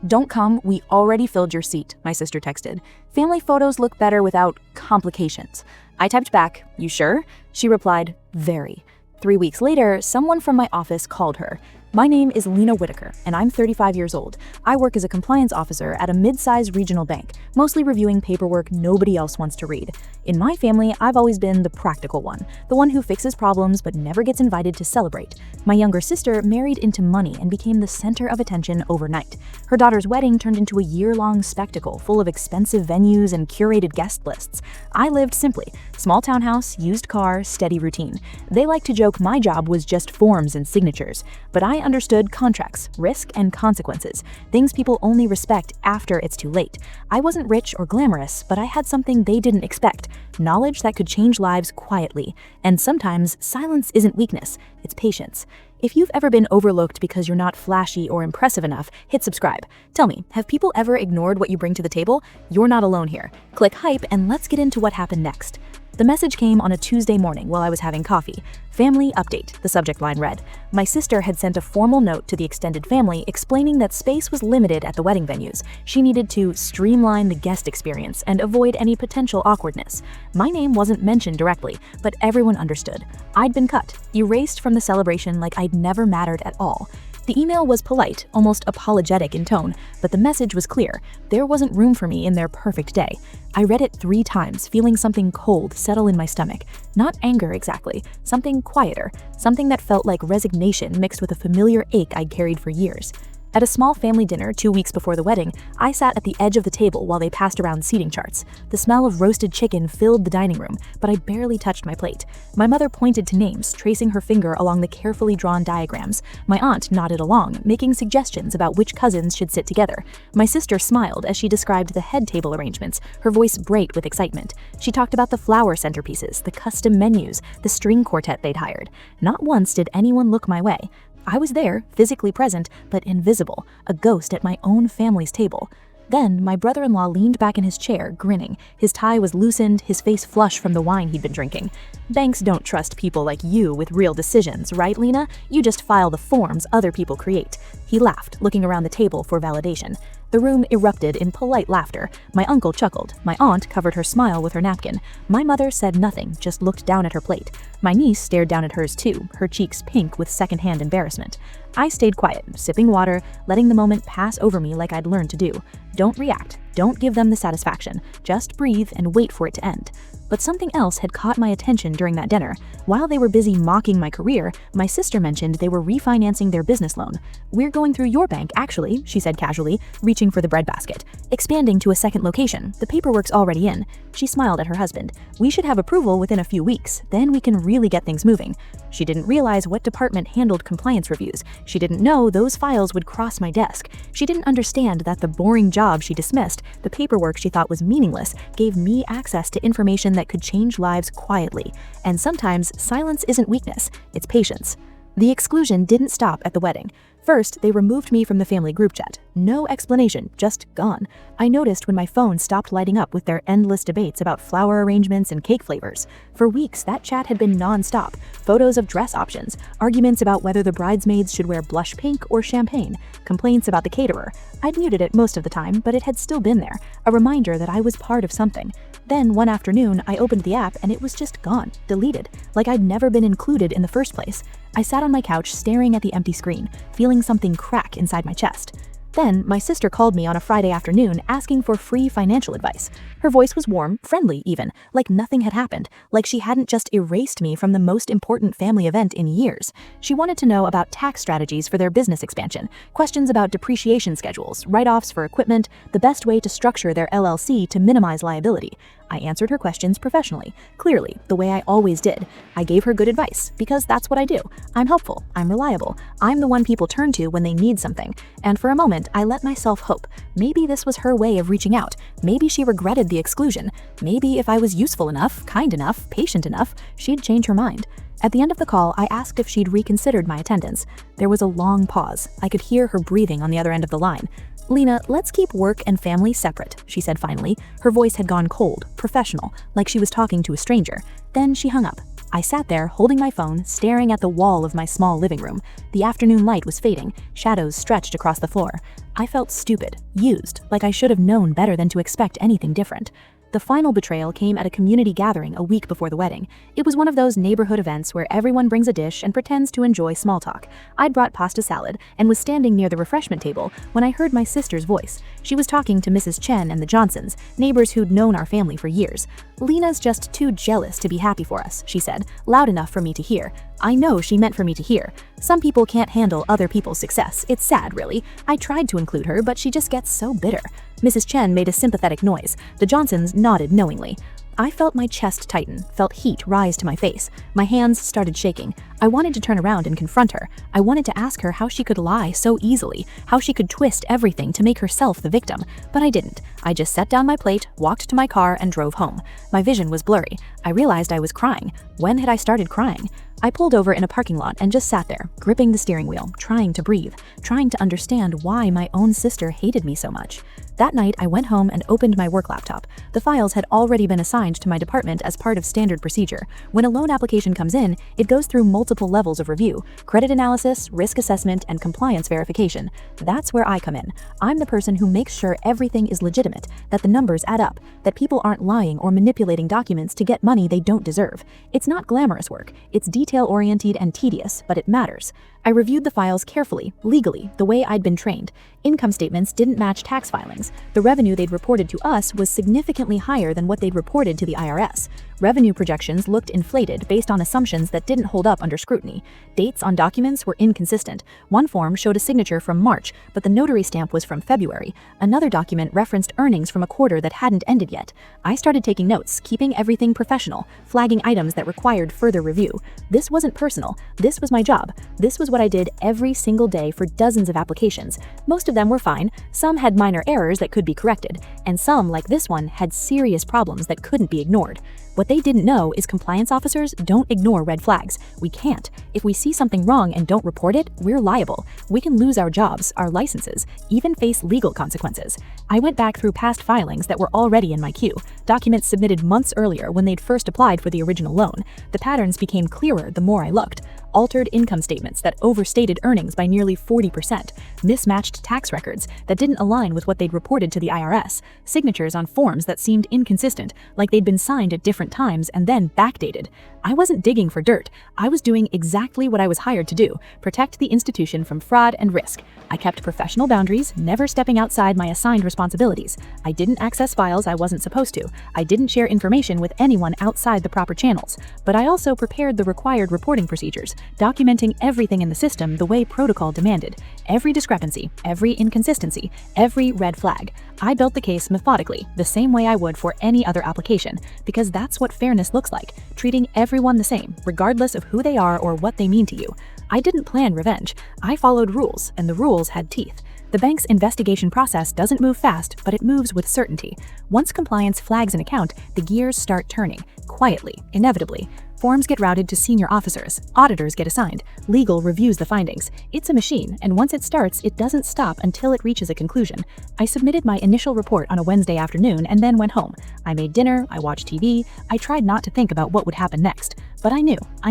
"Don't come, we already filled your seat," my sister texted. "Family photos look better without complications." I typed back, "You sure?" She replied, "Very." 3 weeks later, someone from my office called her. "My name is Lena Whitaker, and I'm 35 years old. I work as a compliance officer at a mid-sized regional bank, mostly reviewing paperwork nobody else wants to read. In my family, I've always been the practical one, the one who fixes problems but never gets invited to celebrate. My younger sister married into money and became the center of attention overnight. Her daughter's wedding turned into a year-long spectacle full of expensive venues and curated guest lists. I lived simply, small townhouse, used car, steady routine. They like to joke my job was just forms and signatures, but I understood contracts, risk, and consequences, things people only respect after it's too late. I wasn't rich or glamorous, but I had something they didn't expect, knowledge that could change lives quietly. And sometimes silence isn't weakness, it's patience. If you've ever been overlooked because you're not flashy or impressive enough, hit subscribe. Tell me, have people ever ignored what you bring to the table? You're not alone here. Click hype and let's get into what happened next. The message came on a Tuesday morning while I was having coffee. "Family update," the subject line read. My sister had sent a formal note to the extended family explaining that space was limited at the wedding venues. She needed to streamline the guest experience and avoid any potential awkwardness. My name wasn't mentioned directly, but everyone understood. I'd been cut, erased from the celebration like I'd never mattered at all. The email was polite, almost apologetic in tone, but the message was clear. There wasn't room for me in their perfect day. I read it 3 times, feeling something cold settle in my stomach. Not anger exactly, something quieter, something that felt like resignation mixed with a familiar ache I'd carried for years. At a small family dinner 2 weeks before the wedding, I sat at the edge of the table while they passed around seating charts. The smell of roasted chicken filled the dining room, but I barely touched my plate. My mother pointed to names, tracing her finger along the carefully drawn diagrams. My aunt nodded along, making suggestions about which cousins should sit together. My sister smiled as she described the head table arrangements, her voice bright with excitement. She talked about the flower centerpieces, the custom menus, the string quartet they'd hired. Not once did anyone look my way. I was there, physically present, but invisible, a ghost at my own family's table. Then, my brother-in-law leaned back in his chair, grinning. His tie was loosened, his face flushed from the wine he'd been drinking. "Banks don't trust people like you with real decisions, right, Lena? You just file the forms other people create." He laughed, looking around the table for validation. The room erupted in polite laughter. My uncle chuckled. My aunt covered her smile with her napkin. My mother said nothing, just looked down at her plate. My niece stared down at hers too, her cheeks pink with secondhand embarrassment. I stayed quiet, sipping water, letting the moment pass over me like I'd learned to do. Don't react. Don't give them the satisfaction. Just breathe and wait for it to end. But something else had caught my attention during that dinner. While they were busy mocking my career, my sister mentioned they were refinancing their business loan. "We're going through your bank, actually," she said casually, reaching for the breadbasket. "Expanding to a second location. The paperwork's already in." She smiled at her husband. "We should have approval within a few weeks. Then we can really get things moving." She didn't realize what department handled compliance reviews. She didn't know those files would cross my desk. She didn't understand that the boring job she dismissed, the paperwork she thought was meaningless, gave me access to information that could change lives quietly. And sometimes silence isn't weakness, it's patience. The exclusion didn't stop at the wedding. First, they removed me from the family group chat. No explanation, just gone. I noticed when my phone stopped lighting up with their endless debates about flower arrangements and cake flavors. For weeks, that chat had been non-stop. Photos of dress options, arguments about whether the bridesmaids should wear blush pink or champagne, complaints about the caterer. I'd muted it most of the time, but it had still been there, a reminder that I was part of something. Then, one afternoon, I opened the app and it was just gone, deleted, like I'd never been included in the first place. I sat on my couch staring at the empty screen, feeling something crack inside my chest. Then, my sister called me on a Friday afternoon asking for free financial advice. Her voice was warm, friendly even, like nothing had happened, like she hadn't just erased me from the most important family event in years. She wanted to know about tax strategies for their business expansion, questions about depreciation schedules, write-offs for equipment, the best way to structure their LLC to minimize liability. I answered her questions professionally, clearly, the way I always did. I gave her good advice, because that's what I do. I'm helpful, I'm reliable, I'm the one people turn to when they need something. And for a moment, I let myself hope. Maybe this was her way of reaching out. Maybe she regretted the exclusion. Maybe if I was useful enough, kind enough, patient enough, she'd change her mind. At the end of the call, I asked if she'd reconsidered my attendance. There was a long pause. I could hear her breathing on the other end of the line. "Lena, let's keep work and family separate," she said finally. Her voice had gone cold, professional, like she was talking to a stranger. Then she hung up. I sat there, holding my phone, staring at the wall of my small living room. The afternoon light was fading, shadows stretched across the floor. I felt stupid, used, like I should have known better than to expect anything different. The final betrayal came at a community gathering a week before the wedding. It was one of those neighborhood events where everyone brings a dish and pretends to enjoy small talk. I'd brought pasta salad and was standing near the refreshment table when I heard my sister's voice. She was talking to Mrs. Chen and the Johnsons, neighbors who'd known our family for years. "Lena's just too jealous to be happy for us," she said, loud enough for me to hear. I know she meant for me to hear. Some people can't handle other people's success. It's sad, really. I tried to include her, but she just gets so bitter. Mrs. Chen made a sympathetic noise. The Johnsons nodded knowingly. I felt my chest tighten, felt heat rise to my face. My hands started shaking. I wanted to turn around and confront her. I wanted to ask her how she could lie so easily, how she could twist everything to make herself the victim. But I didn't. I just set down my plate, walked to my car, and drove home. My vision was blurry. I realized I was crying. When had I started crying? I pulled over in a parking lot and just sat there, gripping the steering wheel, trying to breathe, trying to understand why my own sister hated me so much. That night, I went home and opened my work laptop. The files had already been assigned to my department as part of standard procedure. When a loan application comes in, it goes through multiple levels of review: credit analysis, risk assessment, and compliance verification. That's where I come in. I'm the person who makes sure everything is legitimate, that the numbers add up, that people aren't lying or manipulating documents to get money they don't deserve. It's not glamorous work. It's detail-oriented and tedious, but it matters. I reviewed the files carefully, legally, the way I'd been trained. Income statements didn't match tax filings. The revenue they'd reported to us was significantly higher than what they'd reported to the IRS. Revenue projections looked inflated based on assumptions that didn't hold up under scrutiny. Dates on documents were inconsistent. One form showed a signature from March, but the notary stamp was from February. Another document referenced earnings from a quarter that hadn't ended yet. I started taking notes, keeping everything professional, flagging items that required further review. This wasn't personal. This was my job. This was what I did every single day for dozens of applications. Most of them were fine. Some had minor errors that could be corrected, and some, like this one, had serious problems that couldn't be ignored. What they didn't know is compliance officers don't ignore red flags. We can't. If we see something wrong and don't report it, we're liable. We can lose our jobs, our licenses, even face legal consequences. I went back through past filings that were already in my queue, documents submitted months earlier when they'd first applied for the original loan. The patterns became clearer the more I looked. Altered income statements that overstated earnings by nearly 40%, mismatched tax records that didn't align with what they'd reported to the IRS, signatures on forms that seemed inconsistent, like they'd been signed at different times and then backdated. I wasn't digging for dirt. I was doing exactly what I was hired to do: protect the institution from fraud and risk. I kept professional boundaries, never stepping outside my assigned responsibilities. I didn't access files I wasn't supposed to. I didn't share information with anyone outside the proper channels. But I also prepared the required reporting procedures, documenting everything in the system the way protocol demanded. Every discrepancy, every inconsistency, every red flag. I built the case methodically, the same way I would for any other application, because that's what fairness looks like: treating everyone the same, regardless of who they are or what they mean to you. I didn't plan revenge. I followed rules, and the rules had teeth. The bank's investigation process doesn't move fast, but it moves with certainty. Once compliance flags an account, the gears start turning, quietly, inevitably. Forms get routed to senior officers, auditors get assigned, legal reviews the findings. It's a machine, and once it starts, it doesn't stop until it reaches a conclusion. I submitted my initial report on a Wednesday afternoon and then went home. I made dinner, I watched TV, I tried not to think about what would happen next. But I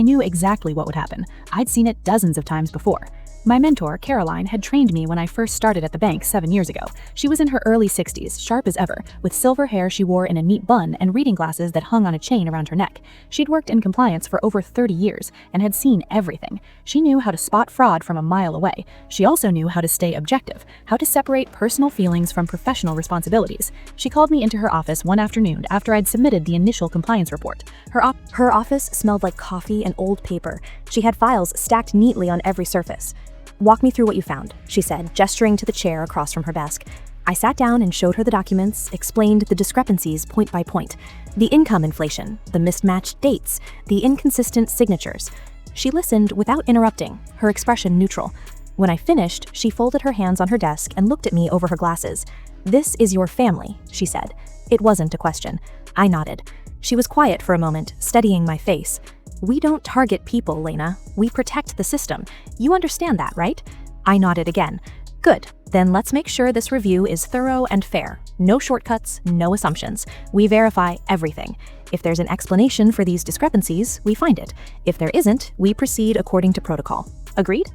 knew exactly what would happen. I'd seen it dozens of times before. My mentor, Caroline, had trained me when I first started at the bank 7 years ago. She was in her early 60s, sharp as ever, with silver hair she wore in a neat bun and reading glasses that hung on a chain around her neck. She'd worked in compliance for over 30 years and had seen everything. She knew how to spot fraud from a mile away. She also knew how to stay objective, how to separate personal feelings from professional responsibilities. She called me into her office one afternoon after I'd submitted the initial compliance report. Her office smelled like coffee and old paper. She had files stacked neatly on every surface. "Walk me through what you found," she said, gesturing to the chair across from her desk. I sat down and showed her the documents, explained the discrepancies point by point. The income inflation, the mismatched dates, the inconsistent signatures. She listened without interrupting, her expression neutral. When I finished, she folded her hands on her desk and looked at me over her glasses. "This is your family," she said. It wasn't a question. I nodded. She was quiet for a moment, studying my face. "We don't target people, Lena. We protect the system. You understand that, right?" I nodded again. Good. Then let's make sure this review is thorough and fair. No shortcuts, no assumptions. We verify everything. If there's an explanation for these discrepancies, we find it. If there isn't, we proceed according to protocol. Agreed?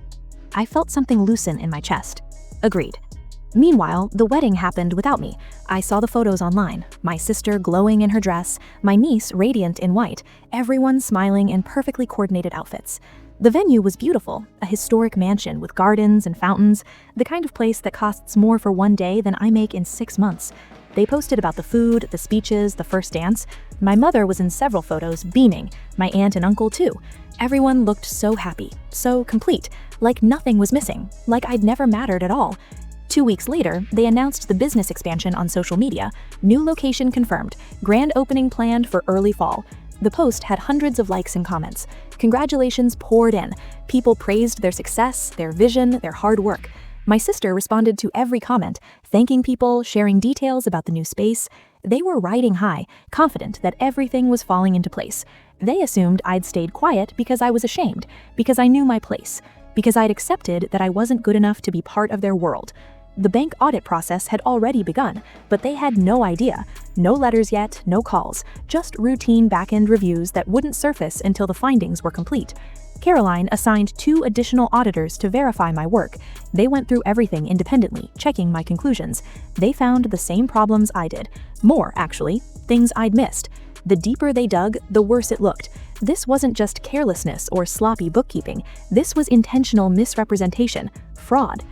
I felt something loosen in my chest. Agreed. Meanwhile, the wedding happened without me. I saw the photos online. My sister glowing in her dress, my niece radiant in white, everyone smiling in perfectly coordinated outfits. The venue was beautiful, a historic mansion with gardens and fountains, the kind of place that costs more for one day than I make in 6 months. They posted about the food, the speeches, the first dance. My mother was in several photos, beaming, my aunt and uncle too. Everyone looked so happy, so complete, like nothing was missing, like I'd never mattered at all. 2 weeks later, they announced the business expansion on social media. New location confirmed, grand opening planned for early fall. The post had hundreds of likes and comments. Congratulations poured in. People praised their success, their vision, their hard work. My sister responded to every comment, thanking people, sharing details about the new space. They were riding high, confident that everything was falling into place. They assumed I'd stayed quiet because I was ashamed, because I knew my place, because I'd accepted that I wasn't good enough to be part of their world. The bank audit process had already begun, but they had no idea. No letters yet, no calls, just routine back-end reviews that wouldn't surface until the findings were complete. Caroline assigned 2 additional auditors to verify my work. They went through everything independently, checking my conclusions. They found the same problems I did. More, actually, things I'd missed. The deeper they dug, the worse it looked. This wasn't just carelessness or sloppy bookkeeping. This was intentional misrepresentation, fraud.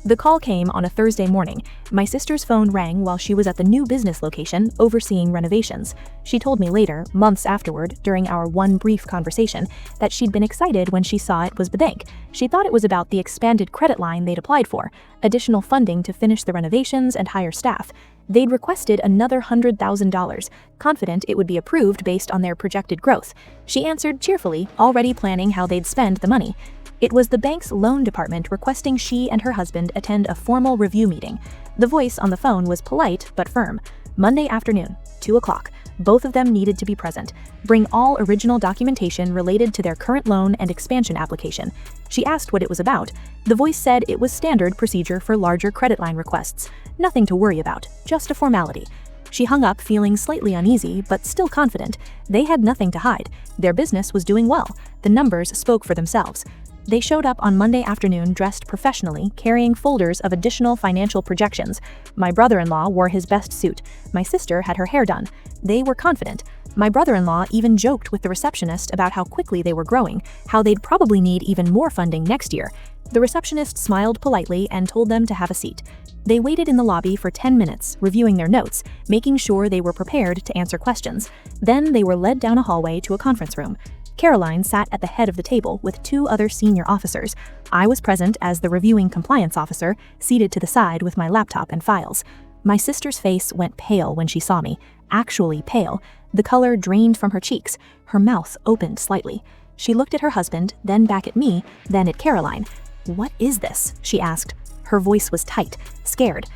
The call came on a Thursday morning. My sister's phone rang while she was at the new business location overseeing renovations. She told me later, months afterward, during our one brief conversation, that she'd been excited when she saw it was the bank. She thought it was about the expanded credit line they'd applied for, additional funding to finish the renovations and hire staff. They'd requested another $100,000, confident it would be approved based on their projected growth. She answered cheerfully, already planning how they'd spend the money. It was the bank's loan department requesting she and her husband attend a formal review meeting. The voice on the phone was polite but firm. Monday afternoon, 2 o'clock. Both of them needed to be present. Bring all original documentation related to their current loan and expansion application. She asked what it was about. The voice said it was standard procedure for larger credit line requests. Nothing to worry about, just a formality. She hung up feeling slightly uneasy, but still confident. They had nothing to hide. Their business was doing well. The numbers spoke for themselves. They showed up on Monday afternoon dressed professionally, carrying folders of additional financial projections. My brother-in-law wore his best suit. My sister had her hair done. They were confident. My brother-in-law even joked with the receptionist about how quickly they were growing, how they'd probably need even more funding next year. The receptionist smiled politely and told them to have a seat. They waited in the lobby for 10 minutes, reviewing their notes, making sure they were prepared to answer questions. Then they were led down a hallway to a conference room. Caroline sat at the head of the table with 2 other senior officers. I was present as the reviewing compliance officer, seated to the side with my laptop and files. My sister's face went pale when she saw me, actually pale. The color drained from her cheeks. Her mouth opened slightly. She looked at her husband, then back at me, then at Caroline. "What is this?" she asked. Her voice was tight, scared.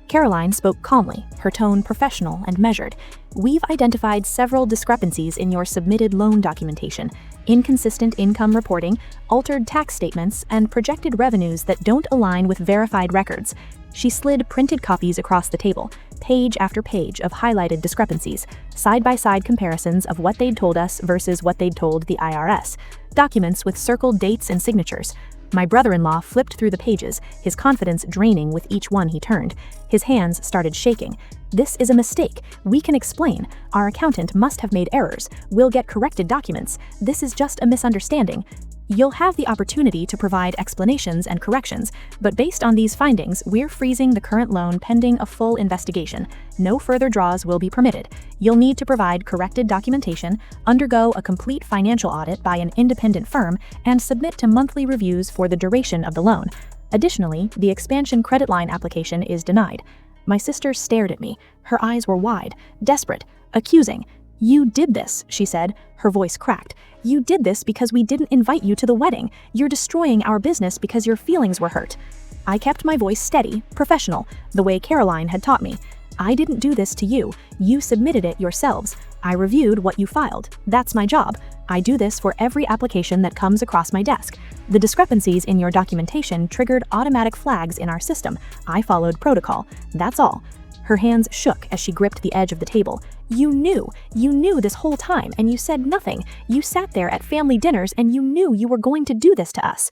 Caroline spoke calmly, her tone professional and measured. "We've identified several discrepancies in your submitted loan documentation, inconsistent income reporting, altered tax statements, and projected revenues that don't align with verified records." She slid printed copies across the table, page after page of highlighted discrepancies, side-by-side comparisons of what they'd told us versus what they'd told the IRS, documents with circled dates and signatures. My brother-in-law flipped through the pages, his confidence draining with each one he turned. His hands started shaking. "This is a mistake. We can explain. Our accountant must have made errors. We'll get corrected documents. This is just a misunderstanding. You'll have the opportunity to provide explanations and corrections, but based on these findings, we're freezing the current loan pending a full investigation. No further draws will be permitted. You'll need to provide corrected documentation, undergo a complete financial audit by an independent firm, and submit to monthly reviews for the duration of the loan. Additionally, the expansion credit line application is denied." My sister stared at me. Her eyes were wide, desperate, accusing. "You did this," she said. Her voice cracked. "You did this because we didn't invite you to the wedding. You're destroying our business because your feelings were hurt." I kept my voice steady, professional, the way Caroline had taught me. "I didn't do this to you. You submitted it yourselves. I reviewed what you filed. That's my job. I do this for every application that comes across my desk. The discrepancies in your documentation triggered automatic flags in our system. I followed protocol. That's all." Her hands shook as she gripped the edge of the table. You knew this whole time, and you said nothing. You sat there at family dinners and you knew you were going to do this to us."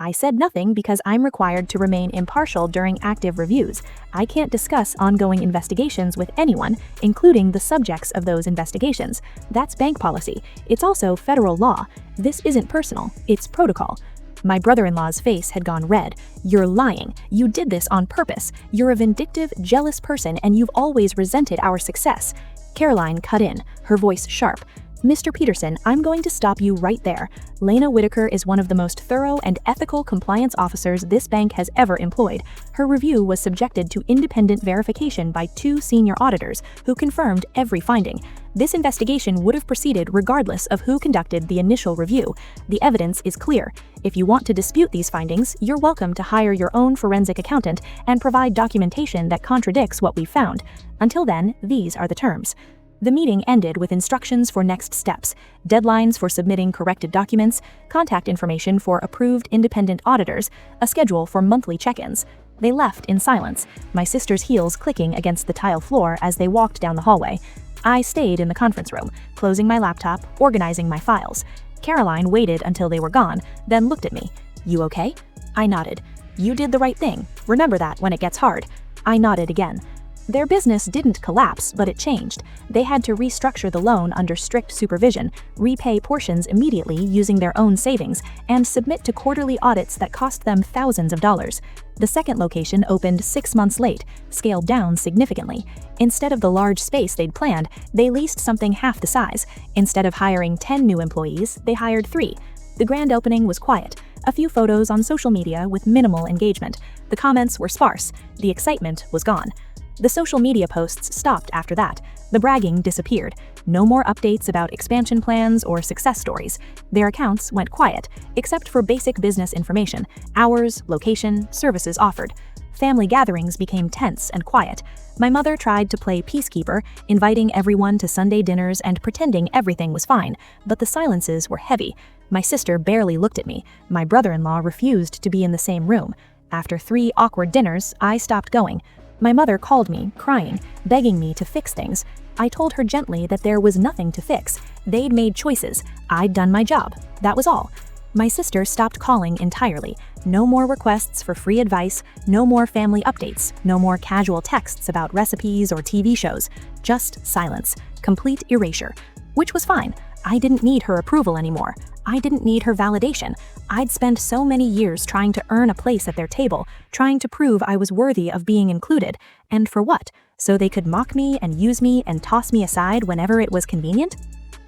"I said nothing because I'm required to remain impartial during active reviews. I can't discuss ongoing investigations with anyone, including the subjects of those investigations. That's bank policy. It's also federal law. This isn't personal, it's protocol." My brother-in-law's face had gone red. "You're lying. You did this on purpose. You're a vindictive, jealous person, and you've always resented our success." Caroline cut in, her voice sharp. "Mr. Peterson, I'm going to stop you right there. Lena Whitaker is one of the most thorough and ethical compliance officers this bank has ever employed. Her review was subjected to independent verification by 2 senior auditors who confirmed every finding. This investigation would have proceeded regardless of who conducted the initial review. The evidence is clear. If you want to dispute these findings, you're welcome to hire your own forensic accountant and provide documentation that contradicts what we found. Until then, these are the terms." The meeting ended with instructions for next steps, deadlines for submitting corrected documents, contact information for approved independent auditors, a schedule for monthly check-ins. They left in silence, my sister's heels clicking against the tile floor as they walked down the hallway. I stayed in the conference room, closing my laptop, organizing my files. Caroline waited until they were gone, then looked at me. "You okay?" I nodded. "You did the right thing. Remember that when it gets hard." I nodded again. Their business didn't collapse, but it changed. They had to restructure the loan under strict supervision, repay portions immediately using their own savings, and submit to quarterly audits that cost them thousands of dollars. The second location opened 6 months late, scaled down significantly. Instead of the large space they'd planned, they leased something half the size. Instead of hiring 10 new employees, they hired 3. The grand opening was quiet. A few photos on social media with minimal engagement. The comments were sparse. The excitement was gone. The social media posts stopped after that. The bragging disappeared. No more updates about expansion plans or success stories. Their accounts went quiet, except for basic business information, hours, location, services offered. Family gatherings became tense and quiet. My mother tried to play peacekeeper, inviting everyone to Sunday dinners and pretending everything was fine, but the silences were heavy. My sister barely looked at me. My brother-in-law refused to be in the same room. After 3 awkward dinners, I stopped going. My mother called me, crying, begging me to fix things. I told her gently that there was nothing to fix. They'd made choices. I'd done my job. That was all. My sister stopped calling entirely. No more requests for free advice, no more family updates, no more casual texts about recipes or TV shows. Just silence. Complete erasure. Which was fine. I didn't need her approval anymore. I didn't need her validation. I'd spent so many years trying to earn a place at their table, trying to prove I was worthy of being included. And for what? So they could mock me and use me and toss me aside whenever it was convenient?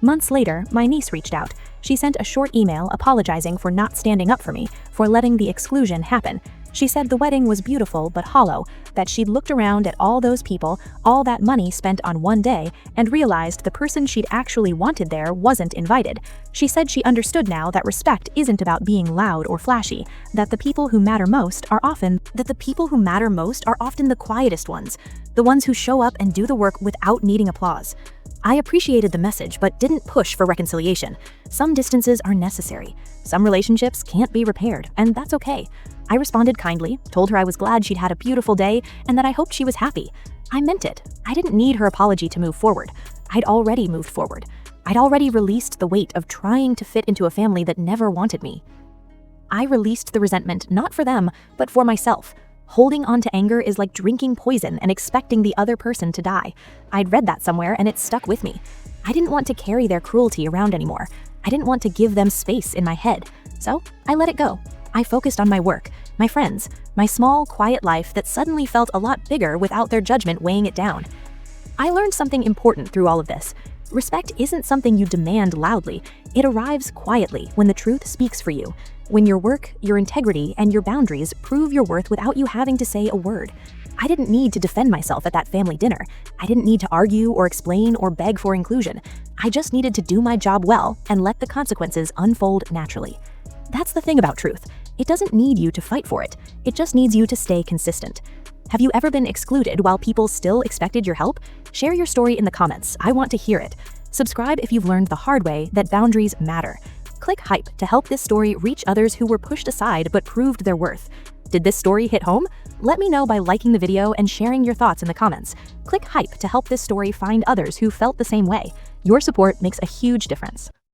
Months later, my niece reached out. She sent a short email apologizing for not standing up for me, for letting the exclusion happen. She said the wedding was beautiful but hollow, that she'd looked around at all those people, all that money spent on one day, and realized the person she'd actually wanted there wasn't invited. She said she understood now that respect isn't about being loud or flashy, that the people who matter most are often the quietest ones, the ones who show up and do the work without needing applause. I appreciated the message but didn't push for reconciliation. Some distances are necessary. Some relationships can't be repaired, and that's okay. I responded kindly, told her I was glad she'd had a beautiful day and that I hoped she was happy. I meant it. I didn't need her apology to move forward. I'd already moved forward. I'd already released the weight of trying to fit into a family that never wanted me. I released the resentment not for them, but for myself. Holding on to anger is like drinking poison and expecting the other person to die. I'd read that somewhere and it stuck with me. I didn't want to carry their cruelty around anymore. I didn't want to give them space in my head. So I let it go. I focused on my work, my friends, my small, quiet life that suddenly felt a lot bigger without their judgment weighing it down. I learned something important through all of this. Respect isn't something you demand loudly. It arrives quietly when the truth speaks for you. When your work, your integrity, and your boundaries prove your worth without you having to say a word. I didn't need to defend myself at that family dinner. I didn't need to argue or explain or beg for inclusion. I just needed to do my job well and let the consequences unfold naturally. That's the thing about truth. It doesn't need you to fight for it. It just needs you to stay consistent. Have you ever been excluded while people still expected your help? Share your story in the comments. I want to hear it. Subscribe if you've learned the hard way that boundaries matter. Click hype to help this story reach others who were pushed aside but proved their worth. Did this story hit home? Let me know by liking the video and sharing your thoughts in the comments. Click hype to help this story find others who felt the same way. Your support makes a huge difference.